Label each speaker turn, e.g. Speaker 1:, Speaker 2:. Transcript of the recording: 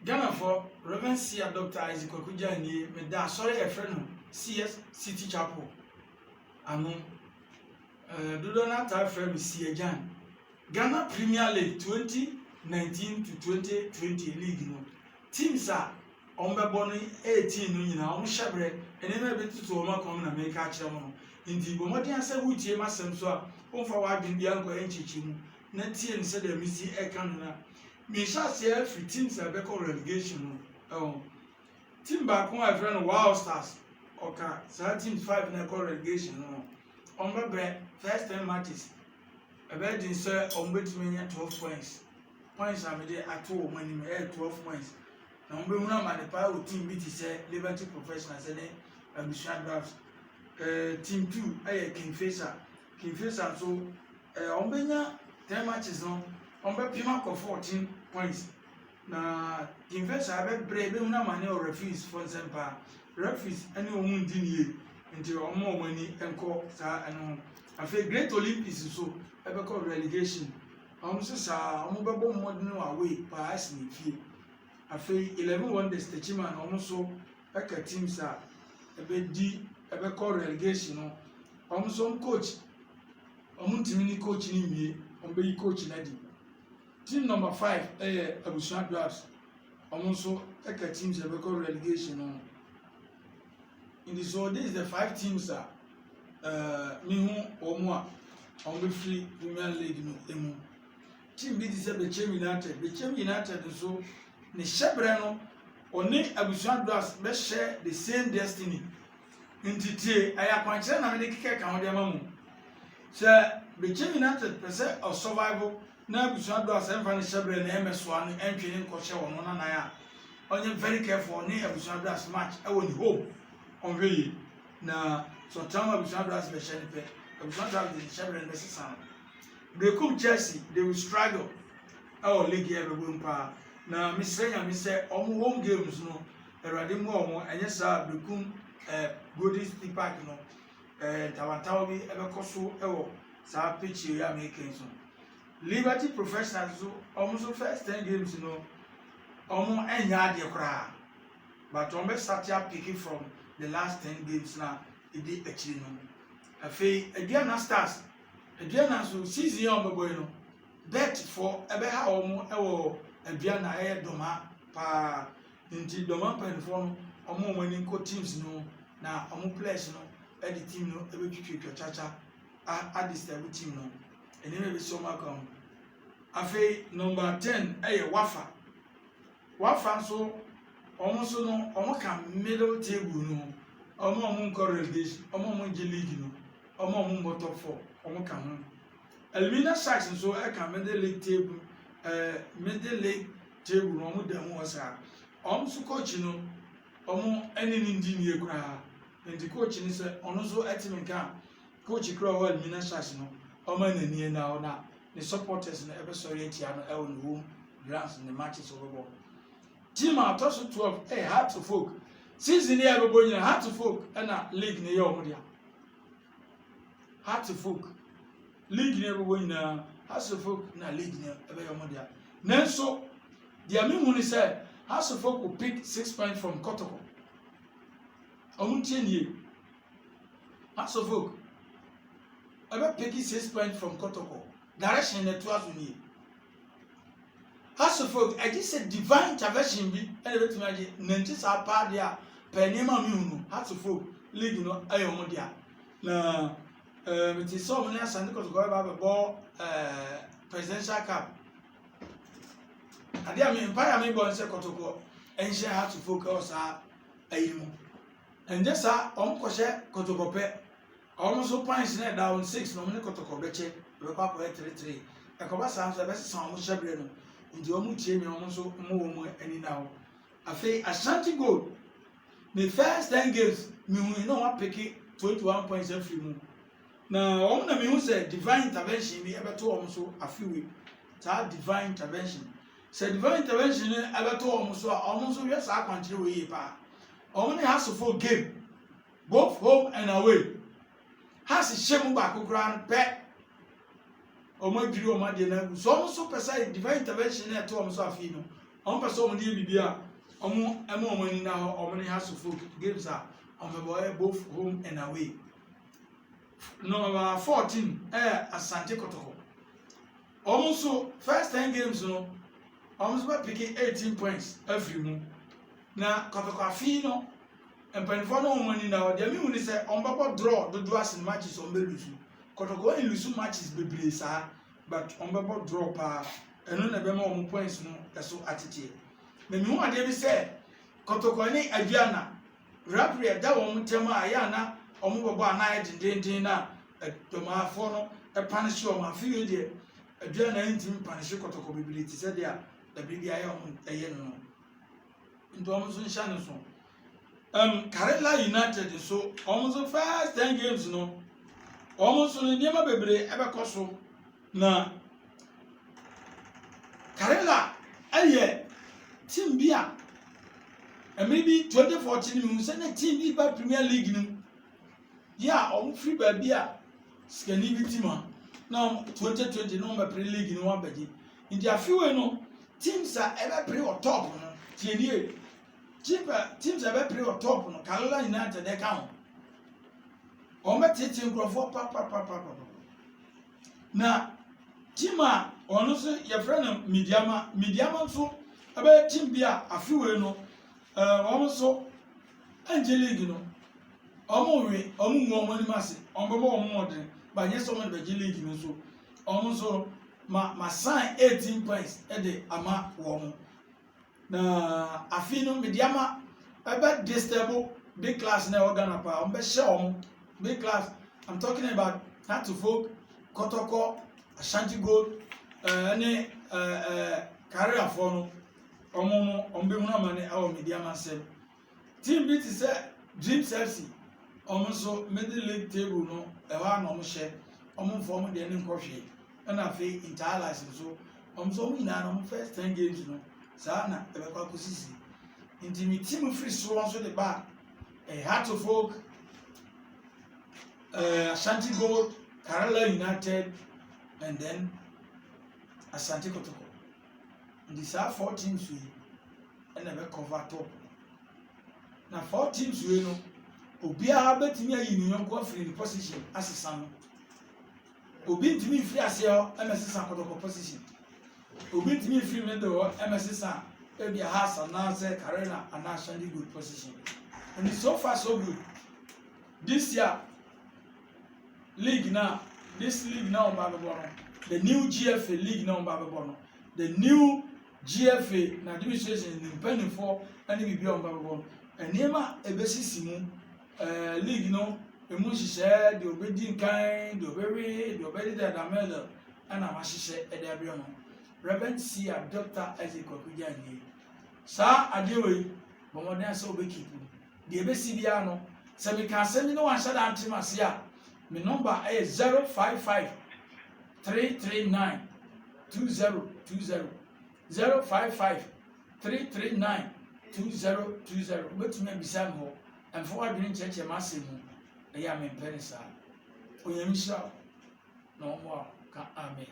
Speaker 1: Ghana for Reverend Sia Dr. Isaac Okuja ni me da sorry a friend CS City Chapel. Anu do not have friend Sia Jan. Ghana Premier League 2019 to 2020 league no. Teams are on the body 18 no nyina on shabre ene na betu to ma kom na make a kire mo. Nti bo modi asa wutie masem so a on fa wa bin bia nko enchichi mu. Na tie nse da misi e kan na me sha se free teams a be call relegation no. Team back one my friend Wild Stars okay so team 5 na call relegation no. On the first 10 matches about din say on betimi 12 points. Points are made at all when you 12 points. Now we will not manipulate with team BT say Liberty Professionals and Bishop Drafts. Team 2 Kingfisher so on benya 10 matches no on be pima ko 14 points. Na Kingfisher have brave una mane or refuse for example refuse any omun dinye nti omo mani enko sa eno afi Great Olympics so ebe call relegation. So sa omo bebo modern away pass ni fie afi 11 wonders the chairman omo eka teams a ebe call relegation no omo coach omo timi ni coach ni mie omo be coach na di team number 5 Abusuan Drafts omo eka teams ebe call relegation no in this so this is the 5 teams me hu omo on the free Premier League no emu team bi say Bechem United so ne shebre no oni Abusuan Drafts be share the same destiny ntiti aya kwanche na me kike ka ho de mamu say Bechem United pese of survival na Abusuan Drafts enfa ne shebre na emeso anu entwene nko hye wono na ya onye very careful ni Abusuan Drafts match e woni home on wey na so time Abusuan Drafts be share ne pe Abusuan Drafts the shebre ne sesa they come Chelsea they will struggle our league here be mpa na me say omo home games no erade mu omo enye sa bekum Golden City Park no tawantawo bi ebe koso ewo sa pitch ya make so Liberty Professionals so omo so first 10 games no omo enya ade kra but omo start ya picking from the last 10 games na e dey actually no afei Aduana Stars Aduana so season omo boy no bet for ebe ha omo ewo Aduana doma pa nti doma pen for omo mani ko teams no na omo players no the team no ebe twitwa chacha at this team no ene me be so makam afei number 10 Wafa so omo so no omo ka middle table no omo nko relegation omo league no omo top 4 omo ka ho Elmina Sharks so ka middle league table no omo da mu wasa omo so coach no omo eni ndi ni ekura nti coach ni se ono so etimin ka coach kra wa Elmina Sharks no omo nani na ona the supporters na ebe sorry etia no e won home grounds in the matches over team out of 12 Heart to Folk season here ebe nyina Heart to Folk na league ne ye omo dia Heart to Folk league ne ebe nyina Heart to Folk na league ne ebe ye omo dia nanso dia me hu ni say Heart to Folk will pick 6 points from Kotoko omo tie nie Heart to Folk ebe pick 6 points from Kotoko direction ne to azuni Heart to Folk I just said divine intervention bi and bet me nanti sa pa dia penima mi hu no Heart to Folk league no ayo omo dia na it is so many asante Kotoko ba ball presidential cup adia me empire me bon se Kotoko enhye Heart to Folk o sa ayimu ende sa on ko hye Kotoko pe almost points na down 6 no me Kotoko be che be kwa ko 3-3 e ko ba sa so be se on mo shebre no ndi omu tie me omo so mo wo mu ani na ho afei Ashanti Gold the first 10 games me hu no wa pick 21 points every mu na omo na me hu say divine intervention bi ebeto omo so afiwe ta divine intervention say divine intervention ebeto omo so we sa kwantire we yi pa omo ne has for game both home and away has shemu ba kokran pe omo diri omo de na so omo so pesa divine intervention na to omo so afi no ɔmo pɛ sɛ ɔmo de bibi a ɔmo ɛmo ɔmo ani na hɔ ɔmo ne has to folk games a ɔmo bɔ both home and away. Number 14 Asante Kotoko. Ɔmo so first 10 games no ɔmo so bɛ pick 18 points every mu. Na Kotoko afi no mpanimfoɔ no ɔmo ani na hɔ deɛ mi hu ni sɛ ɔmo bɛbɔ draw dodo as matches ɔmo bɛ lose. Kotoko lose matches bebree saa but ɔmo bɛbɔ draw paa. Ɛno na bɛma ɔmo points no ɛso atete. Na mi hu adeɛ bi sɛ Kotoko ne Aduana rapre da wɔn ntɛm a yɛ ana ɔmo bɛbɔ ana yɛ dendenden na dɔmaafoɔ no punish ɔmo afi yɛ deɛ Aduana ntumi punish Kotoko bebree te sɛ deɛ dabi bi ayɛ ɔmo ɛyɛ no nti ɔmo nso nhyɛ no so. Karela United so ɔmo nso first 10 games no ɔmo nso no nneɛma bebree ɛbɛkɔ so na Karela ɛyɛ team bi a maybe 2014 mi sɛ na team bi ba Premier League no ya ɔmo free baabi a skani bi team a na 2020 no ɔmo Premier League no abɛgye nti afiwe no teams a ɛbɛpere wɔ top no tienie teams a ɛbɛpere wɔ top no Karela United ɛka ho ɔmo bɛtete nkurɔfoɔ pa na team a ɔno so yɛfrɛ no Midiama nso ɛbɛyɛ team bi a afiwe no ɔmo so league no ɔmo we ɔmo mu ɔmo anim ase ɔmo bɛbɔ ɔmo mɔden ba nyɛ sɛ ɔmo de bɛgye league no so ɔmo so ma sign 18 points ɛde ama wɔn na afi no Midiama ɛbɛ disturb big class na ɛwɔ Ghana pa ɔmo bɛhyɛ ɔmo big class. I'm talking about Hatofok, Kotoko, Ashanti Gold ne Karelafoɔ no ɔmo bɛ mu na ma ne ɛwɔ Midiama sɛm team bi te sɛ Dreams FC ɔmo nso middle league table no ɛhɔ a na ɔmo hyɛ ɔmo mfɔ ɔmo deɛ ne nkɔhwee ɛna afei Interlights nso ɔmo nso ɔmo nyinaa no ɔmo first 10 games no saa na ɛbɛkɔ akɔsisi nti mi team free so nso de ba Hatofok, Ashanti Gold, Karela United and then Asante Kotoko. These are 4 teams we and never cover top. Now 4 teams we know Obia betting a union go free position as a son. Obi to me free as your MSS Kotoko position. Obi to me free window MSS maybe a house and now say Karela and now Ashanti good position. And it's so far so good. This year league now, this league now the new GFA league now the new GFA na administration independent for any be on Babylon and nema ebesisi mu league no emu hihye de obedi nkan de obere de obedi da medal ana ma hihye e da bia no Reverend Sia Dr. Isaac Kwakuja ni sa adewe bomoden asa obekipu de ebesi bia no se me kan se no wan shada antimase a me number is 055 339 2020 055 339 2020 betumi abisa mo emfo adwene cheche masemu eya me mpene sa oyamisa no mo ka amen.